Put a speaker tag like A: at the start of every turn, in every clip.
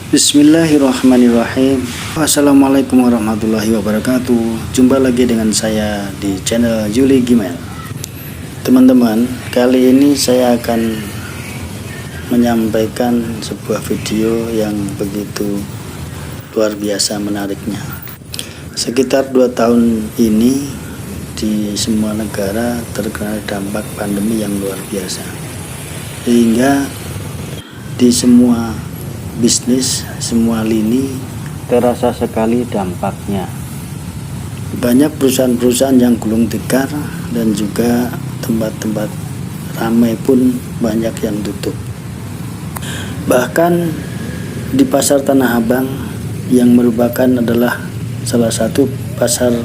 A: Bismillahirrahmanirrahim. Assalamualaikum warahmatullahi wabarakatuh. Jumpa lagi dengan saya di channel Yuli Gmail. Teman-teman, kali ini saya akan menyampaikan sebuah video yang begitu luar biasa menariknya. Sekitar 2 tahun ini di semua negara terkena dampak pandemi yang luar biasa, sehingga di semua bisnis, semua lini terasa sekali dampaknya. Banyak perusahaan-perusahaan yang gulung tikar dan juga tempat-tempat ramai pun banyak yang tutup. Bahkan di pasar Tanah Abang yang merupakan adalah salah satu pasar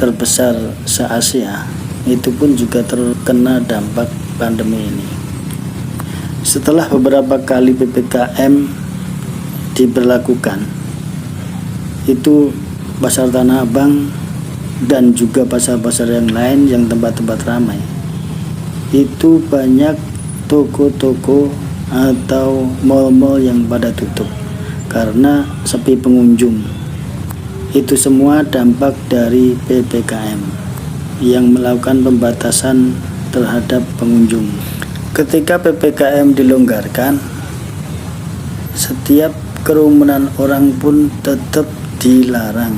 A: terbesar se-Asia, itu pun juga terkena dampak pandemi ini. Setelah beberapa kali PPKM diberlakukan, itu pasar Tanah Abang dan juga pasar-pasar yang lain yang tempat-tempat ramai, itu banyak toko-toko atau mal-mal yang pada tutup karena sepi pengunjung. Itu semua dampak dari PPKM yang melakukan pembatasan terhadap pengunjung. Ketika PPKM dilonggarkan, setiap kerumunan orang pun tetap dilarang.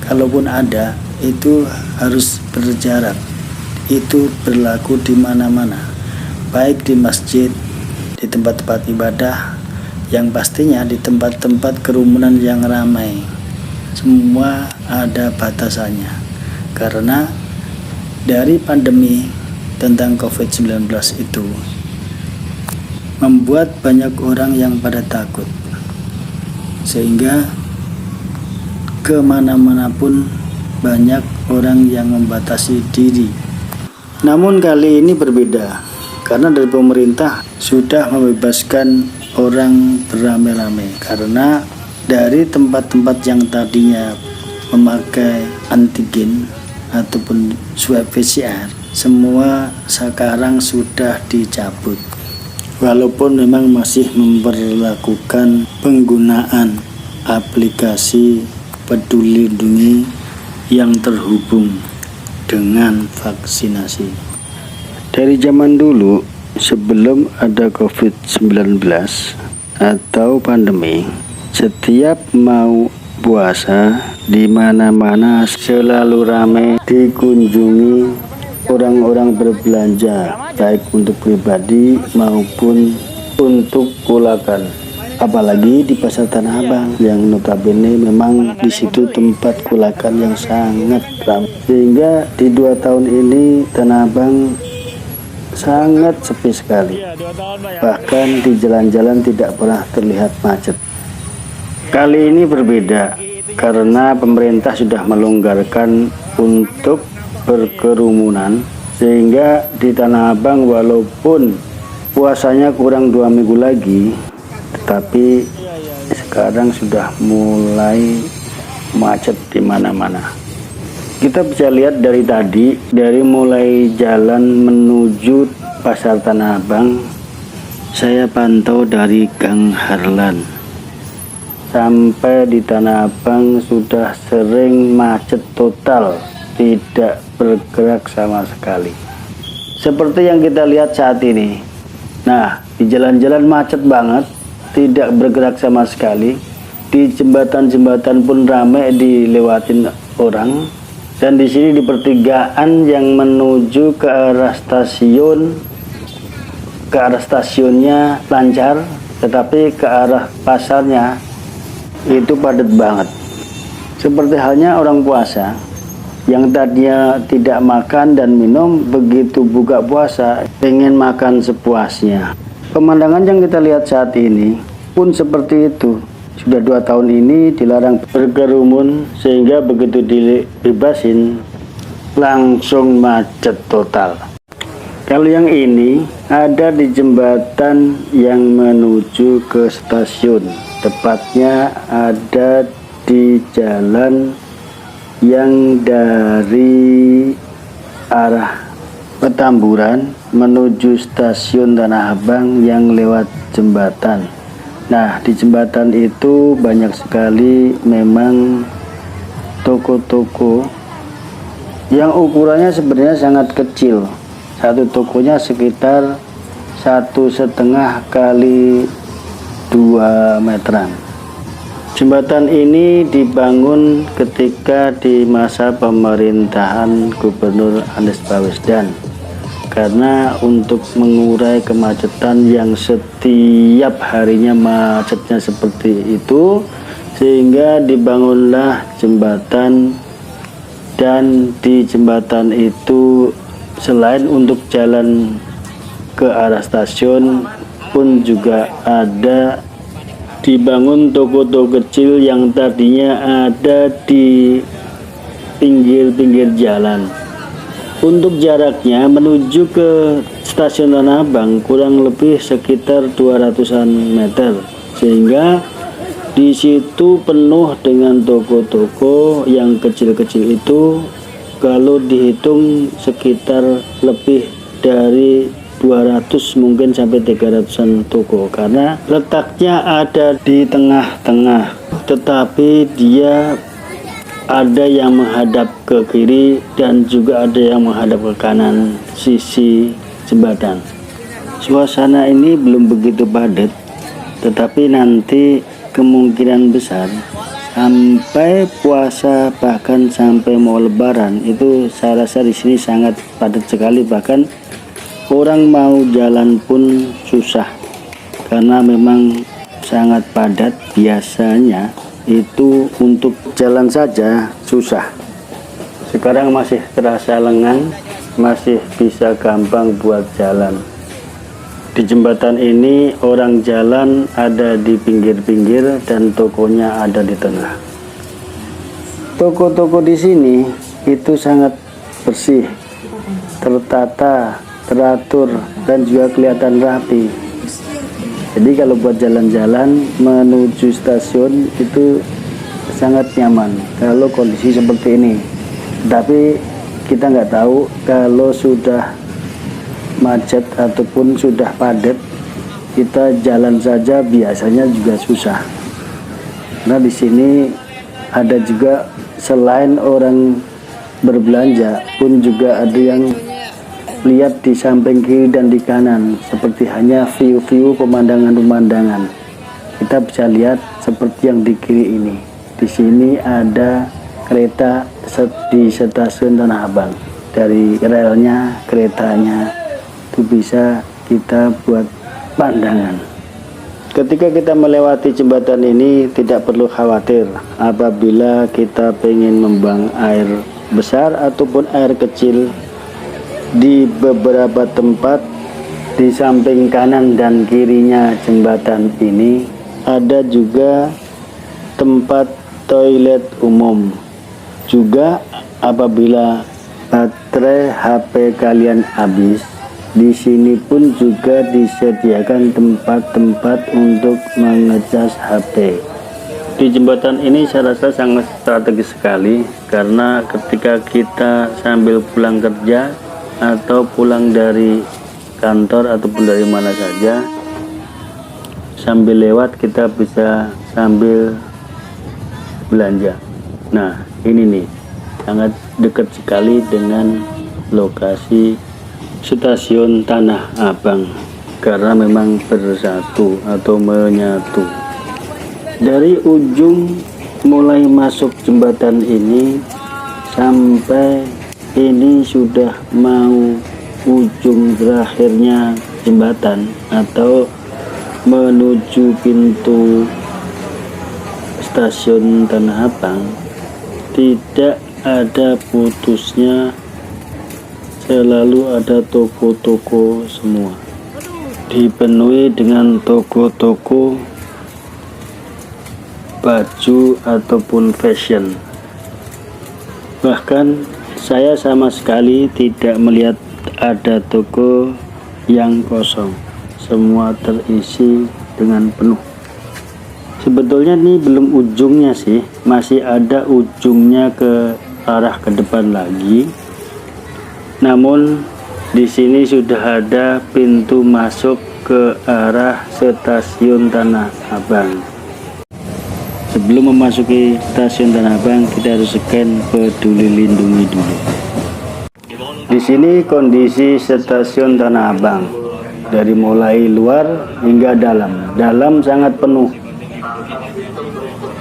A: Kalaupun ada, itu harus berjarak. Itu berlaku di mana-mana, baik di masjid, di tempat-tempat ibadah, yang pastinya di tempat-tempat kerumunan yang ramai. Semua ada batasannya, karena dari pandemi tentang COVID-19 itu membuat banyak orang yang pada takut, sehingga kemana-mana pun banyak orang yang membatasi diri. Namun kali ini berbeda, karena dari pemerintah sudah membebaskan orang beramai-ramai, karena dari tempat-tempat yang tadinya memakai antigen ataupun swab PCR, semua sekarang sudah dicabut. Walaupun memang masih memperlakukan penggunaan aplikasi Peduli Lindungi yang terhubung dengan vaksinasi. Dari zaman dulu, sebelum ada COVID-19 atau pandemi, setiap mau puasa di mana-mana selalu ramai dikunjungi orang-orang berbelanja, baik untuk pribadi maupun untuk kulakan. Apalagi di pasar Tanah Abang yang notabene memang di situ tempat kulakan yang sangat ramai. Sehingga di 2 tahun ini Tanah Abang sangat sepi sekali. Bahkan di jalan-jalan tidak pernah terlihat macet. Kali ini berbeda karena pemerintah sudah melonggarkan untuk berkerumunan, sehingga di Tanah Abang walaupun puasanya kurang 2 minggu lagi, tetapi sekarang sudah mulai macet di mana-mana. Kita bisa lihat dari tadi, dari mulai jalan menuju pasar Tanah Abang, saya pantau dari Gang Harlan sampai di Tanah Abang sudah sering macet total, tidak bergerak sama sekali. Seperti yang kita lihat saat ini. Nah, di jalan-jalan macet banget, tidak bergerak sama sekali. Di jembatan-jembatan pun ramai dilewatin orang. Dan di sini di pertigaan yang menuju ke arah stasiun, ke arah stasiunnya lancar, tetapi ke arah pasarnya itu padat banget. Seperti halnya orang puasa yang tadinya tidak makan dan minum, begitu buka puasa pengen makan sepuasnya. Pemandangan yang kita lihat saat ini pun seperti itu. Sudah 2 tahun ini dilarang berkerumun, sehingga begitu dibebasin langsung macet total. Kalau yang ini ada di jembatan yang menuju ke stasiun, tepatnya ada di jalan yang dari arah Petamburan menuju stasiun Tanah Abang yang lewat jembatan. Nah, di jembatan itu banyak sekali memang toko-toko yang ukurannya sebenarnya sangat kecil. Satu tokonya sekitar 1,5 kali 2 meteran. Jembatan ini dibangun ketika di masa pemerintahan Gubernur Anies Baswedan, karena untuk mengurai kemacetan yang setiap harinya macetnya seperti itu, sehingga dibangunlah jembatan. Dan di jembatan itu selain untuk jalan ke arah stasiun pun juga ada dibangun toko-toko kecil yang tadinya ada di pinggir-pinggir jalan. Untuk jaraknya menuju ke stasiun Tanah Abang kurang lebih sekitar 200-an meter, sehingga di situ penuh dengan toko-toko yang kecil-kecil itu. Kalau dihitung sekitar lebih dari 200 mungkin sampai 300-an toko, karena letaknya ada di tengah-tengah, tetapi dia ada yang menghadap ke kiri dan juga ada yang menghadap ke kanan sisi jembatan. Suasana ini belum begitu padat, tetapi nanti kemungkinan besar sampai puasa, bahkan sampai mau lebaran, itu saya rasa di sini sangat padat sekali. Bahkan orang mau jalan pun susah karena memang sangat padat. Biasanya itu untuk jalan saja susah. Sekarang masih terasa lengang, masih bisa gampang buat jalan. Di jembatan ini orang jalan ada di pinggir-pinggir dan tokonya ada di tengah. Toko-toko di sini itu sangat bersih, tertata, teratur, dan juga kelihatan rapi. Jadi kalau buat jalan-jalan menuju stasiun itu sangat nyaman kalau kondisi seperti ini. Tapi kita nggak tahu kalau sudah macet ataupun sudah padat, kita jalan saja biasanya juga susah. Nah, di sini ada juga selain orang berbelanja pun juga ada yang lihat di samping kiri dan di kanan, seperti hanya view-view pemandangan-pemandangan. Kita bisa lihat seperti yang di kiri ini. Di sini ada kereta di stasiun Tanah Abang. Dari relnya, keretanya itu bisa kita buat pandangan. Ketika kita melewati jembatan ini tidak perlu khawatir apabila kita pengen membuang air besar ataupun air kecil. Di beberapa tempat di samping kanan dan kirinya jembatan ini ada juga tempat toilet umum. Juga apabila baterai HP kalian habis, di sini pun juga disediakan tempat-tempat untuk mengecas HP. Di jembatan ini saya rasa sangat strategis sekali, karena ketika kita sambil pulang kerja atau pulang dari kantor ataupun dari mana saja, sambil lewat kita bisa sambil belanja. Nah, ini nih sangat dekat sekali dengan lokasi stasiun Tanah Abang, karena memang bersatu atau menyatu. Dari ujung mulai masuk jembatan ini sampai ini sudah mau ujung terakhirnya jembatan atau menuju pintu stasiun Tanah Abang, tidak ada putusnya, selalu ada toko-toko semua, dipenuhi dengan toko-toko baju ataupun fashion. Bahkan saya sama sekali tidak melihat ada toko yang kosong, semua terisi dengan penuh. Sebetulnya ini belum ujungnya sih, masih ada ujungnya ke arah ke depan lagi. Namun di sini sudah ada pintu masuk ke ke arah stasiun Tanah Abang. Sebelum memasuki stasiun Tanah Abang, kita harus scan Peduli Lindungi dulu. Di sini kondisi stasiun Tanah Abang, dari mulai luar hingga dalam. Dalam sangat penuh.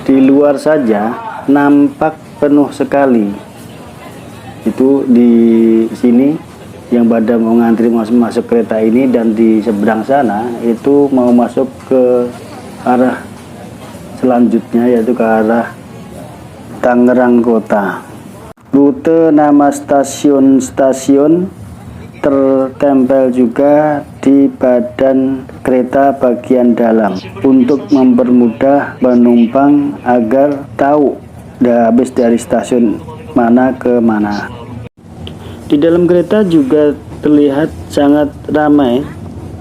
A: Di luar saja nampak penuh sekali. Itu di sini yang pada mau ngantri masuk kereta ini, dan di seberang sana itu mau masuk ke arah selanjutnya, yaitu ke arah Tangerang Kota. Rute nama stasiun-stasiun tertempel juga di badan kereta bagian dalam untuk mempermudah penumpang agar tahu udah habis dari stasiun mana ke mana. Di dalam kereta juga terlihat sangat ramai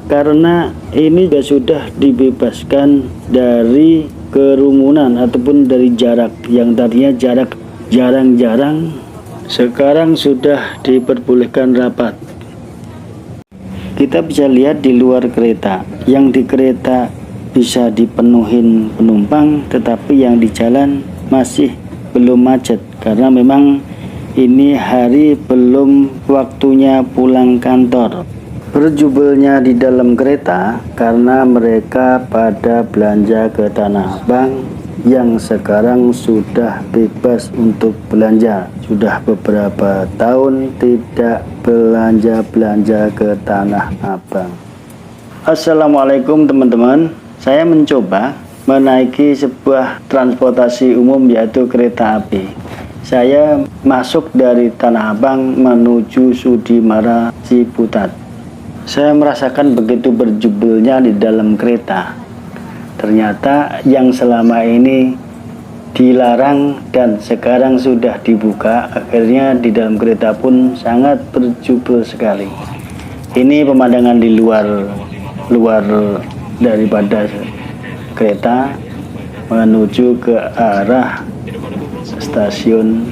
A: karena ini sudah dibebaskan dari kerumunan ataupun dari jarak yang tadinya jarak jarang-jarang, sekarang sudah diperbolehkan rapat. Kita bisa lihat di luar kereta, yang di kereta bisa dipenuhin penumpang, tetapi yang di jalan masih belum macet karena memang ini hari belum waktunya pulang kantor. Berjubelnya di dalam kereta karena mereka pada belanja ke Tanah Abang yang sekarang sudah bebas untuk belanja. Sudah beberapa tahun tidak belanja ke Tanah Abang. Assalamualaikum teman-teman. Saya mencoba menaiki sebuah transportasi umum, yaitu kereta api. Saya masuk dari Tanah Abang menuju Sudimara Ciputat. Saya merasakan begitu berjubelnya di dalam kereta. Ternyata yang selama ini dilarang dan sekarang sudah dibuka. Akhirnya di dalam kereta pun sangat berjubel sekali. Ini pemandangan di luar daripada kereta menuju ke arah stasiun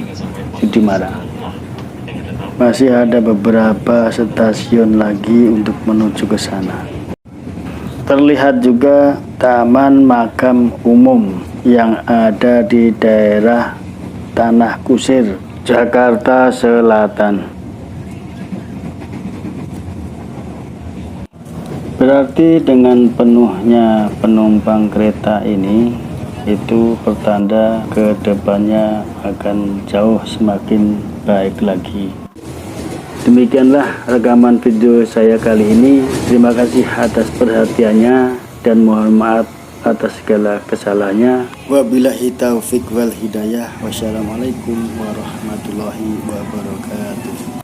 A: Sudimara. Masih ada beberapa stasiun lagi untuk menuju ke sana. Terlihat juga Taman Makam Umum yang ada di daerah Tanah Kusir, Jakarta Selatan. Berarti dengan penuhnya penumpang kereta ini, itu pertanda ke depannya akan jauh semakin baik lagi. Demikianlah rekaman video saya kali ini. Terima kasih atas perhatiannya dan mohon maaf atas segala kesalahannya. Wabillahi taufik wal hidayah. Wassalamualaikum warahmatullahi wabarakatuh.